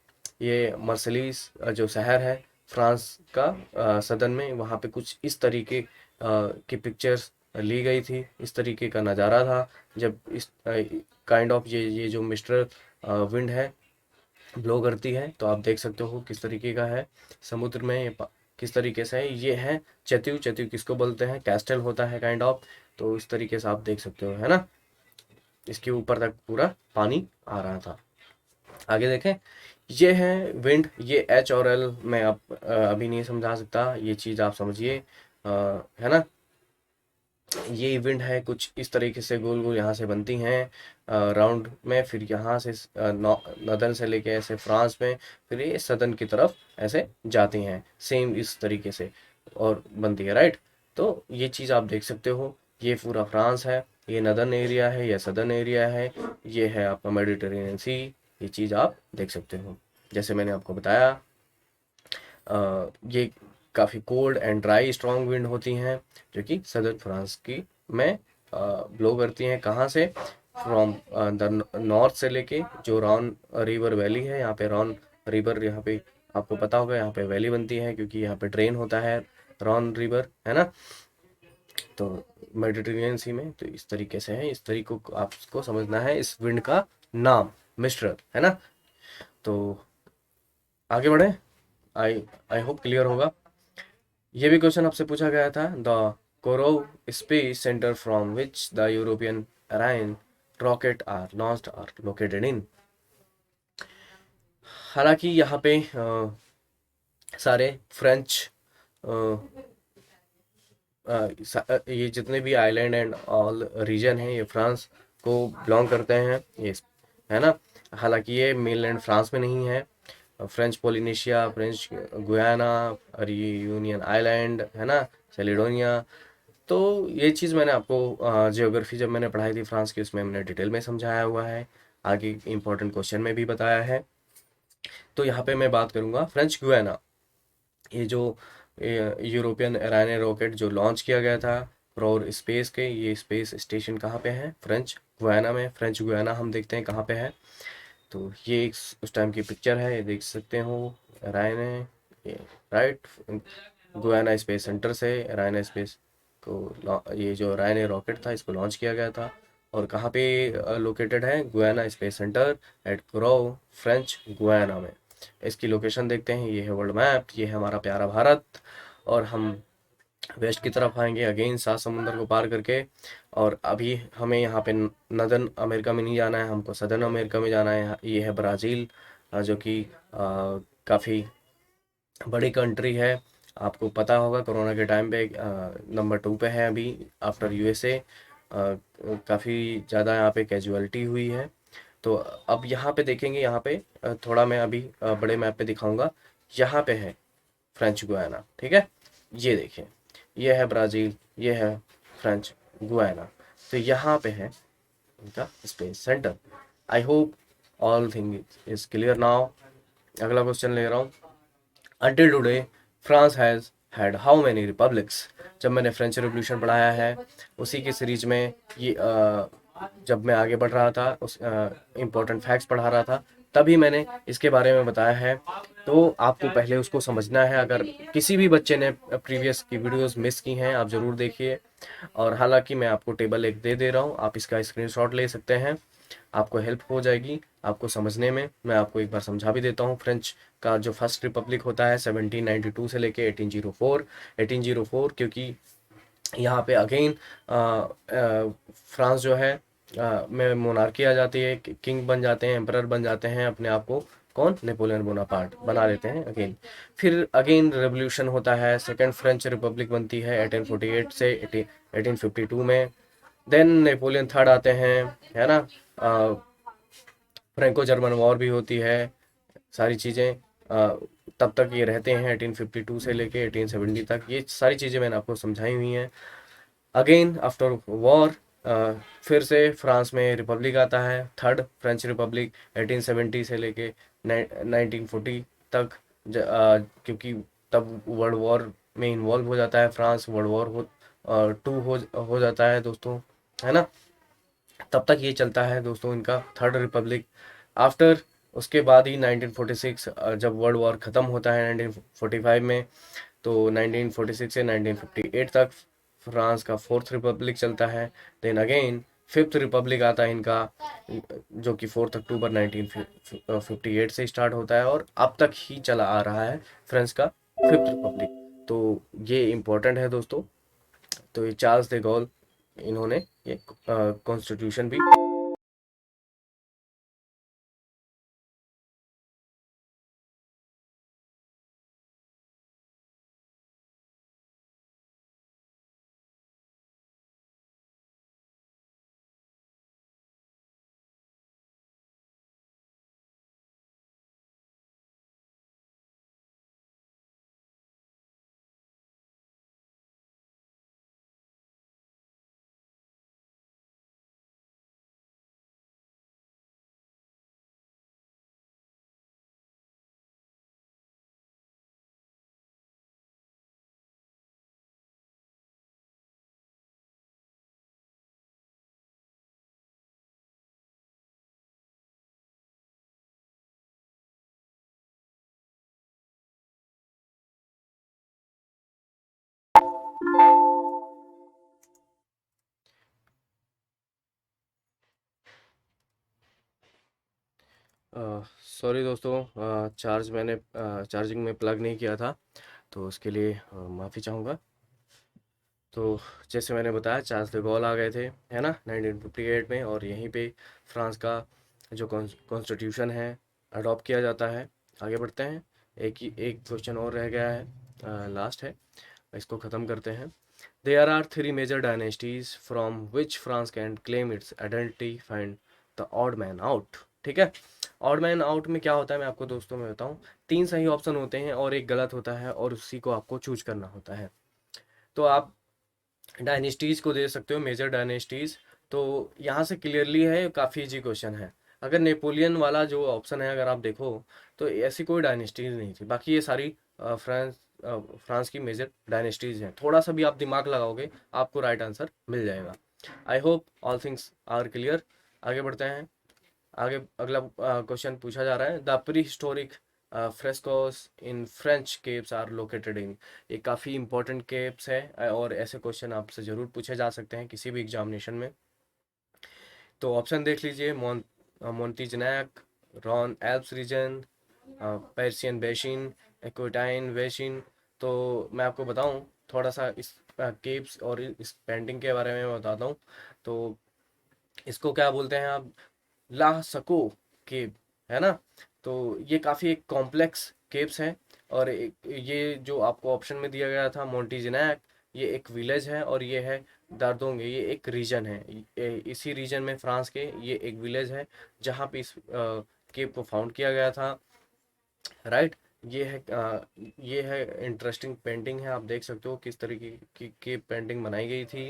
ये मर्सलीस जो शहर है फ्रांस का, सदन में, वहाँ पे कुछ इस तरीके की पिक्चर्स ली गई थी। इस तरीके का नज़ारा था जब इस काइंड ऑफ ये जो मिस्ट्रल विंड है ब्लो करती है। तो आप देख सकते हो किस तरीके का है। समुद्र में किस तरीके से है। ये है चेत्यू। चेत्यू किसको बोलते हैं, कैस्टल होता है काइंड ऑफ। तो इस तरीके से आप देख सकते हो, है ना। इसके ऊपर तक पूरा पानी आ रहा था। आगे देखें, ये है विंड। ये एच और एल मैं आप अभी नहीं समझा सकता, ये चीज़ आप समझिए, है ना। ये विंड है कुछ इस तरीके से, गोल गोल यहाँ से बनती हैं राउंड में, फिर यहाँ से नदन से लेके ऐसे फ्रांस में, फिर ये सदन की तरफ ऐसे जाती हैं सेम इस तरीके से, और बनती है, राइट। तो ये चीज़ आप देख सकते हो, ये पूरा फ्रांस है, ये नदन एरिया है, ये सदर्न एरिया है, ये है आपका मेडिटेरेनियन सी। ये चीज़ आप देख सकते हो, जैसे मैंने आपको बताया। ये काफ़ी cold and dry strong wind होती हैं, जो कि सदर्न फ्रांस की में ब्लो करती हैं। कहाँ से, फ्रॉम द नॉर्थ से लेके, जो रॉन रिवर वैली है, यहाँ पे रॉन रिवर, यहाँ पे आपको पता होगा, यहाँ पे वैली बनती है क्योंकि यहाँ पे ड्रेन होता है रॉन रिवर, है ना। तो मेडिटेरेनियन सी में तो इस तरीके से है। इस तरीके को आपको समझना है, इस विंड का नाम मिस्ट्रल, है ना। तो आगे बढ़े, आई आई होप क्लियर होगा। ये भी क्वेश्चन आपसे पूछा गया था, the Kourou space center from which the European Ariane rocket are launched are located in. हालांकि यहाँ पे सारे फ्रेंच ये जितने भी आइलैंड एंड ऑल रीजन हैं ये फ्रांस को बिलोंग करते हैं, ये है ना। हालांकि ये मेनलैंड फ्रांस में नहीं है। फ्रेंच पोलिनेशिया, फ्रेंच गुयाना और ये यूनियन आइलैंड है ना, सेलेडोनिया। तो ये चीज़ मैंने आपको जियोग्राफी जब मैंने पढ़ाई थी फ्रांस की, उसमें मैंने डिटेल में समझाया हुआ है, आगे इंपॉर्टेंट क्वेश्चन में भी बताया है। तो यहाँ पे मैं बात करूँगा फ्रेंच गुयाना। ये जो यूरोपियन एराने रॉकेट जो लॉन्च किया गया था और स्पेस के, ये स्पेस स्टेशन कहाँ पे है? फ्रेंच गुयाना में। फ्रेंच गुयाना हम देखते हैं कहाँ पे है। तो ये एक उस टाइम की पिक्चर है, ये देख सकते हो। रायने, ये राइट, गुयाना स्पेस सेंटर से रायने स्पेस को ये जो रायने रॉकेट था इसको लॉन्च किया गया था। और कहाँ पे लोकेटेड है? Guyana space centre at crow, French Guiana में। इसकी लोकेशन देखते हैं, ये है वर्ल्ड मैप, ये है हमारा प्यारा भारत। और हम वेस्ट की तरफ आएंगे अगेन, सात समुंदर को पार करके। और अभी हमें यहाँ पे नदर्न अमेरिका में नहीं जाना है, हमको सदर्न अमेरिका में जाना है। ये है ब्राज़ील, जो कि काफ़ी बड़ी कंट्री है। आपको पता होगा कोरोना के टाइम पे नंबर 2 पे है अभी, आफ्टर यूएसए। काफ़ी ज़्यादा यहाँ पे कैजुअलिटी हुई है। तो अब यहाँ पे देखेंगे, यहाँ पे थोड़ा मैं अभी बड़े मैप पे दिखाऊंगा। यहाँ पे है फ्रेंच गुयाना, ठीक है। ये देखिए, ये है ब्राज़ील, ये है फ्रेंच गुयाना। तो यहाँ पे है इनका space centre. I hope all thing is clear now. अगला क्वेश्चन ले रहा हूँ। Until today, France has had how many republics? जब मैंने फ्रेंच रेवोल्यूशन पढ़ाया है उसी की सीरीज में ये जब मैं आगे बढ़ रहा था, उस इम्पोर्टेंट फैक्ट्स पढ़ा रहा था, तभी मैंने इसके बारे में बताया है। तो आपको पहले उसको समझना है। अगर किसी भी बच्चे ने प्रीवियस की वीडियोस मिस की हैं, आप ज़रूर देखिए। और हालांकि मैं आपको टेबल एक दे रहा हूँ, आप इसका स्क्रीनशॉट ले सकते हैं, आपको हेल्प हो जाएगी आपको समझने में। मैं आपको एक बार समझा भी देता हूँ। फ्रेंच का जो फर्स्ट रिपब्लिक होता है 1792 से लेके 1804, 1804, क्योंकि यहाँ पे अगेन फ्रांस जो है में मोनार्की आ जाती है, किंग बन जाते हैं, एम्परर बन जाते हैं अपने आप को। कौन? नेपोलियन बोनापार्ट बना लेते हैं अगेन। फिर अगेन रेवोल्यूशन होता है, सेकेंड फ्रेंच रिपब्लिक बनती है 1848 से 1852 में। देन नेपोलियन थर्ड आते हैं, है ना। फ्रेंको जर्मन वॉर भी होती है, सारी चीज़ें तब तक ये रहते हैं 1852 से लेके 1870 तक। ये सारी चीज़ें मैंने आपको समझाई हुई हैं। अगेन आफ्टर वॉर फिर से फ्रांस में रिपब्लिक आता है, थर्ड फ्रेंच रिपब्लिक 1870 से लेके 1940 तक। क्योंकि तब वर्ल्ड वॉर में इन्वॉल्व हो जाता है फ्रांस, वर्ल्ड वॉर टू हो जाता है दोस्तों, है ना। तब तक ये चलता है दोस्तों इनका थर्ड रिपब्लिक। आफ्टर उसके बाद ही 1946 जब वर्ल्ड वॉर ख़त्म होता है 1945 में, तो 1946 से 1958 तक फ्रांस का फोर्थ रिपब्लिक चलता है। देन अगेन फिफ्थ रिपब्लिक आता है इनका, जो कि 4 अक्टूबर 1958 से स्टार्ट होता है और अब तक ही चला आ रहा है फ्रांस का फिफ्थ रिपब्लिक। तो ये इम्पोर्टेंट है दोस्तों। तो ये चार्ल्स de गॉल, इन्होंने ये कॉन्स्टिट्यूशन भी सॉरी दोस्तों, चार्जिंग में प्लग नहीं किया था, तो उसके लिए माफ़ी चाहूँगा। तो जैसे मैंने बताया चार्ल्स de गॉल आ गए थे, है ना, 1958 में। और यहीं पे फ्रांस का जो कॉन्स्टिट्यूशन है अडॉप्ट किया जाता है। आगे बढ़ते हैं। एक क्वेश्चन और रह गया है, लास्ट है, इसको ख़त्म करते हैं। There are three major dynasties from which France can claim its identity, find the odd man out. ठीक है, ऑड मैन आउट में क्या होता है मैं आपको दोस्तों में बताऊं। तीन सही ऑप्शन होते हैं और एक गलत होता है, और उसी को आपको चूज करना होता है। तो आप डायनेस्टीज को दे सकते हो, मेजर डायनेस्टीज। तो यहाँ से क्लियरली है, काफ़ी इजी क्वेश्चन है। अगर नेपोलियन वाला जो ऑप्शन है अगर आप देखो, तो ऐसी कोई डायनेस्टीज नहीं थी। बाकी ये सारी फ्रांस की मेजर डायनेस्टीज हैं। थोड़ा सा भी आप दिमाग लगाओगे आपको राइट आंसर मिल जाएगा। I hope all things are clear. आगे बढ़ते हैं। आगे अगला क्वेश्चन पूछा जा रहा है, the prehistoric frescoes in French caves are located in. ये काफ़ी इंपॉर्टेंट केव्स है, और ऐसे क्वेश्चन आपसे ज़रूर पूछे जा सकते हैं किसी भी एग्जामिनेशन में। तो ऑप्शन देख लीजिए, Montignac, Rhone Alps region, Persian basin, Aquitaine basin. तो मैं आपको बताऊं थोड़ा सा इस केव्स और इस पेंटिंग के बारे में मैं बताता हूँ। तो इसको क्या बोलते हैं आप, ला सको केव, है ना। तो ये काफ़ी एक कॉम्प्लेक्स केव्स हैं। और ये जो आपको ऑप्शन में दिया गया था मोन्टीजनैक, ये एक विलेज है, और ये है दार्दोंगे, ये एक रीजन है। इसी रीजन में फ्रांस के ये एक विलेज है जहाँ पे इस केव को फाउंड किया गया था। राइट। ये है इंटरेस्टिंग पेंटिंग है, आप देख सकते हो किस तरीके की पेंटिंग बनाई गई थी,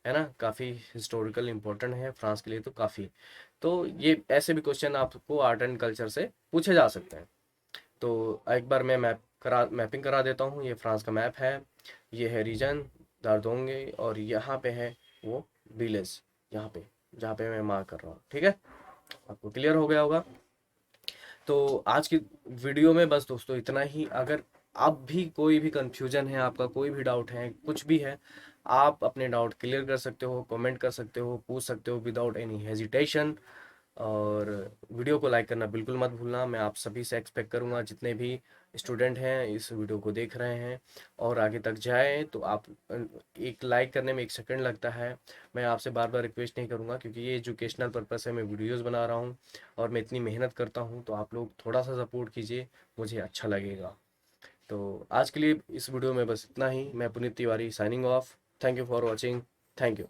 है ना। काफ़ी हिस्टोरिकल इम्पोर्टेंट है फ्रांस के लिए, तो काफ़ी। तो ये ऐसे भी क्वेश्चन आपको आर्ट एंड कल्चर से पूछे जा सकते हैं। तो एक बार मैं मैपिंग करा देता हूँ। ये फ्रांस का मैप है, ये है रीजन दार्दोंगे, और यहाँ पे है वो विलेज, यहाँ पे जहाँ पे मैं मार्क कर रहा हूँ। ठीक है, आपको क्लियर हो गया होगा। तो आज की वीडियो में बस दोस्तों इतना ही। अगर अब भी कोई भी कंफ्यूजन है, आपका कोई भी डाउट है, कुछ भी है, आप अपने डाउट क्लियर कर सकते हो, कमेंट कर सकते हो, पूछ सकते हो विदाउट एनी हेजिटेशन। और वीडियो को लाइक करना बिल्कुल मत भूलना। मैं आप सभी से एक्सपेक्ट करूंगा, जितने भी स्टूडेंट हैं इस वीडियो को देख रहे हैं और आगे तक जाए, तो आप एक लाइक करने में 1 सेकंड लगता है। मैं आपसे बार बार रिक्वेस्ट नहीं करूंगा, क्योंकि ये एजुकेशनल पर्पस है, मैं वीडियोस बना रहा हूँ और मैं इतनी मेहनत करता हूँ, तो आप लोग थोड़ा सा सपोर्ट कीजिए, मुझे अच्छा लगेगा। तो आज के लिए इस वीडियो में बस इतना ही। मैं Puneet Tiwari signing off. Thank you for watching. Thank you.